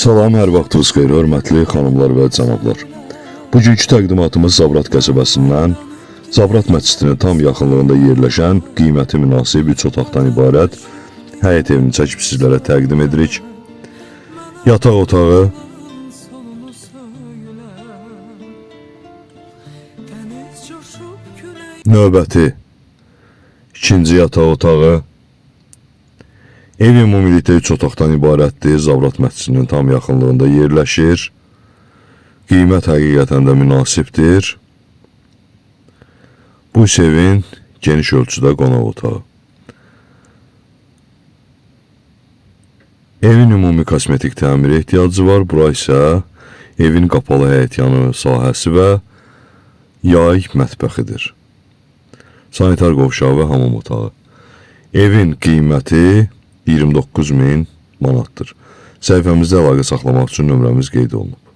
Salam, hər vaxtınız xeyir, hörmətli xanımlar və cənablar. Bugünkü təqdimatımız Zabrat qəsəbəsindən, Zabrat məscidinin tam yaxınlığında yerləşən qiyməti münasib 3 otaqdan ibarət həyət evini çəkib sizlərə təqdim edirik. Yataq otağı, növbəti ikinci yataq otağı. Ev ümumilikdə 3 otaqdan ibarətdir. Zabrat məscidinin tam yaxınlığında yerləşir. Qiymət həqiqətən də münasibdir. Bu evin geniş ölçüdə qonaq otağı. Evin ümumi kosmetik təmirə ehtiyacı var. Bura isə evin qapalı həyətyanı sahəsi və yay mətbəxidir. Sanitar qovşağı və hamam otağı. Evin qiyməti 29.000 manatdır. Səhifəmizdə əlaqə saxlamaq üçün nömrəmiz qeyd olunub.